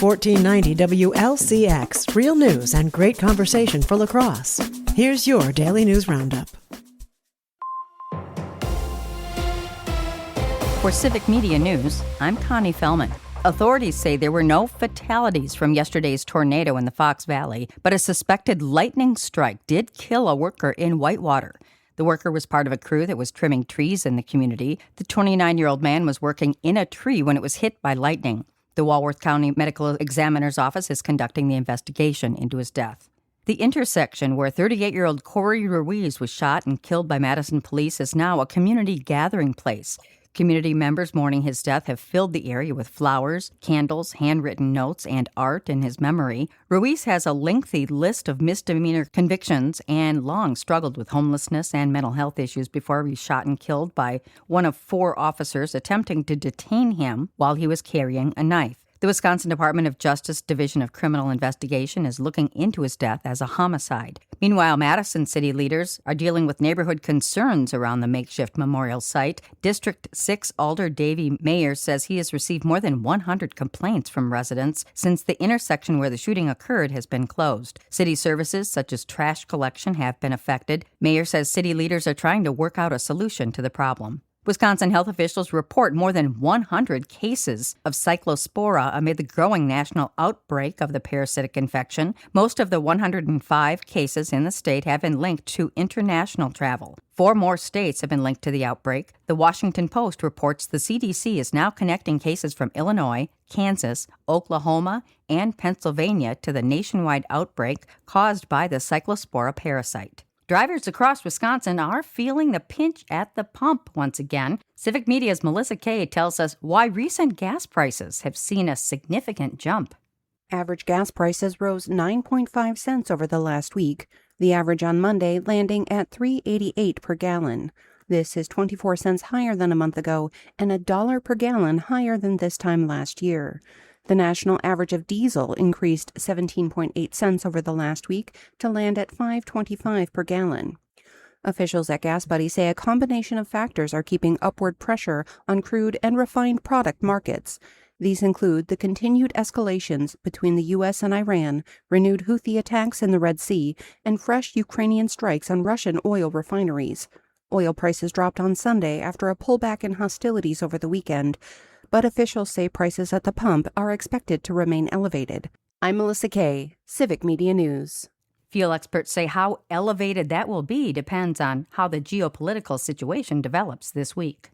1490 WLCX, real news and great conversation for La Crosse. Here's your daily news roundup. For Civic Media News, I'm Connie Fellman. Authorities say there were no fatalities from yesterday's tornado in the Fox Valley, but a suspected lightning strike did kill a worker in Whitewater. The worker was part of a crew that was trimming trees in the community. The 29-year-old man was working in a tree when it was hit by lightning. The Walworth County Medical Examiner's Office is conducting the investigation into his death. The intersection where 38-year-old Corey Ruiz was shot and killed by Madison police is now a community gathering place. Community members mourning his death have filled the area with flowers, candles, handwritten notes, and art in his memory. Ruiz has a lengthy list of misdemeanor convictions and long struggled with homelessness and mental health issues before he was shot and killed by one of 4 officers attempting to detain him while he was carrying a knife. The Wisconsin Department of Justice Division of Criminal Investigation is looking into his death as a homicide. Meanwhile, Madison city leaders are dealing with neighborhood concerns around the makeshift memorial site. District 6 Alder Davey Mayer says he has received more than 100 complaints from residents since the intersection where the shooting occurred has been closed. City services such as trash collection have been affected. Mayer says city leaders are trying to work out a solution to the problem. Wisconsin health officials report more than 100 cases of cyclospora amid the growing national outbreak of the parasitic infection. Most of the 105 cases in the state have been linked to international travel. 4 more states have been linked to the outbreak. The Washington Post reports the CDC is now connecting cases from Illinois, Kansas, Oklahoma, and Pennsylvania to the nationwide outbreak caused by the cyclospora parasite. Drivers across Wisconsin are feeling the pinch at the pump once again. Civic Media's Melissa Kay tells us why recent gas prices have seen a significant jump. Average gas prices rose 9.5 cents over the last week, the average on Monday landing at $3.88 per gallon. This is 24 cents higher than a month ago and $1 per gallon higher than this time last year. The national average of diesel increased 17.8 cents over the last week to land at $5.25 per gallon. Officials at Gas Buddy say a combination of factors are keeping upward pressure on crude and refined product markets. These include the continued escalations between the U.S. and Iran, renewed Houthi attacks in the Red Sea, and fresh Ukrainian strikes on Russian oil refineries. Oil prices dropped on Sunday after a pullback in hostilities over the weekend, but officials say prices at the pump are expected to remain elevated. I'm Melissa Kay, Civic Media News. Fuel experts say how elevated that will be depends on how the geopolitical situation develops this week.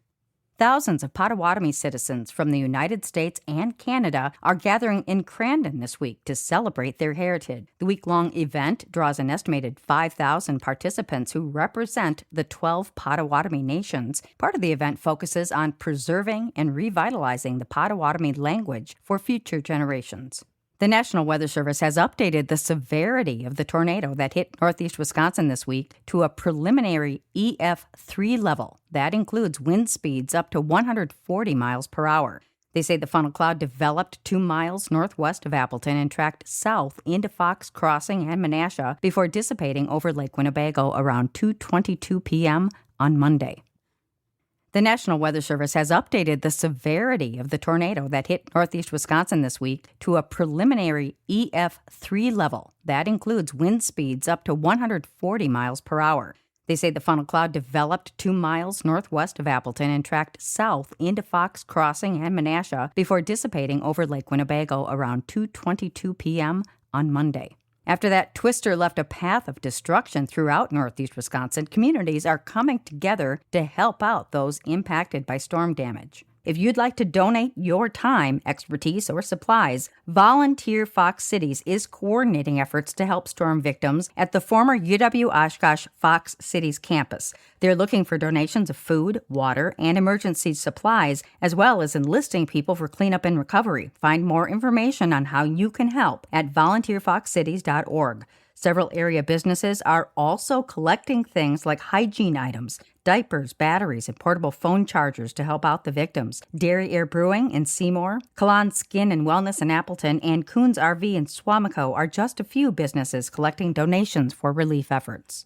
Thousands of Potawatomi citizens from the United States and Canada are gathering in Crandon this week to celebrate their heritage. The week-long event draws an estimated 5,000 participants who represent the 12 Potawatomi nations. Part of the event focuses on preserving and revitalizing the Potawatomi language for future generations. The National Weather Service has updated the severity of the tornado that hit northeast Wisconsin this week to a preliminary EF3 level. That includes wind speeds up to 140 miles per hour. They say the funnel cloud developed 2 miles northwest of Appleton and tracked south into Fox Crossing and Menasha before dissipating over Lake Winnebago around 2:22 p.m. on Monday. The National Weather Service has updated the severity of the tornado that hit northeast Wisconsin this week to a preliminary EF3 level. That includes wind speeds up to 140 miles per hour. They say the funnel cloud developed 2 miles northwest of Appleton and tracked south into Fox Crossing and Menasha before dissipating over Lake Winnebago around 2:22 p.m. on Monday. After that twister left a path of destruction throughout northeast Wisconsin, communities are coming together to help out those impacted by storm damage. If you'd like to donate your time, expertise, or supplies, Volunteer Fox Cities is coordinating efforts to help storm victims at the former UW-Oshkosh Fox Cities campus. They're looking for donations of food, water, and emergency supplies, as well as enlisting people for cleanup and recovery. Find more information on how you can help at volunteerfoxcities.org. Several area businesses are also collecting things like hygiene items, diapers, batteries, and portable phone chargers to help out the victims. Dairy Air Brewing in Seymour, Kalan Skin and Wellness in Appleton, and Coons RV in Swamico are just a few businesses collecting donations for relief efforts.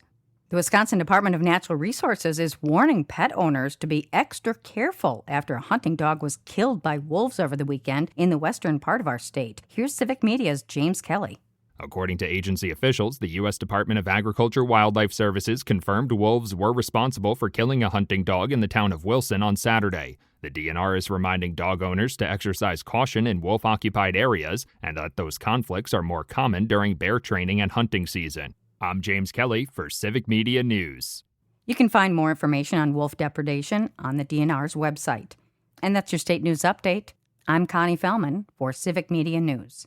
The Wisconsin Department of Natural Resources is warning pet owners to be extra careful after a hunting dog was killed by wolves over the weekend in the western part of our state. Here's Civic Media's James Kelly. According to agency officials, the U.S. Department of Agriculture Wildlife Services confirmed wolves were responsible for killing a hunting dog in the town of Wilson on Saturday. The DNR is reminding dog owners to exercise caution in wolf-occupied areas and that those conflicts are more common during bear training and hunting season. I'm James Kelly for Civic Media News. You can find more information on wolf depredation on the DNR's website. And that's your state news update. I'm Connie Fellman for Civic Media News.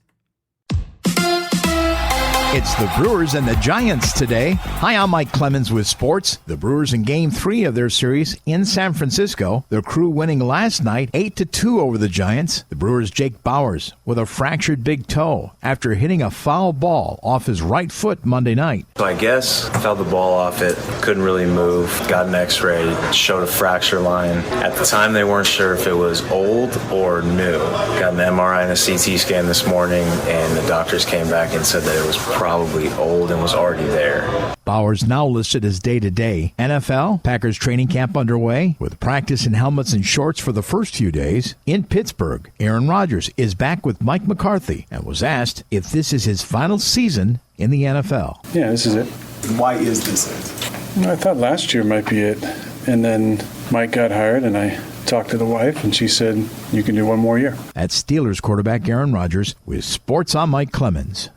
It's the Brewers and the Giants today. Hi, I'm Mike Clemens with sports. The Brewers in Game 3 of their series in San Francisco. Their crew winning last night 8-2 over the Giants. The Brewers' Jake Bauers with a fractured big toe after hitting a foul ball off his right foot Monday night. So I guess felt the ball off it, couldn't really move, got an x-ray, showed a fracture line. At the time they weren't sure if it was old or new. Got an MRI and a CT scan this morning and the doctors came back and said that it was probably old and was already there. Bauers now listed as day-to-day. NFL, Packers training camp underway with practice in helmets and shorts for the first few days. In Pittsburgh, Aaron Rodgers is back with Mike McCarthy and was asked if this is his final season in the NFL. Yeah, this is it. Why is this it? I thought last year might be it. And then Mike got hired and I talked to the wife and she said, you can do one more year. That's Steelers quarterback Aaron Rodgers with Sports on Mike Clemens.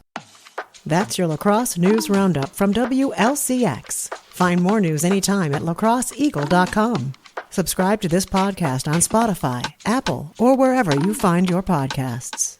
That's your Lacrosse News Roundup from WLCX. Find more news anytime at lacrosseeagle.com. Subscribe to this podcast on Spotify, Apple, or wherever you find your podcasts.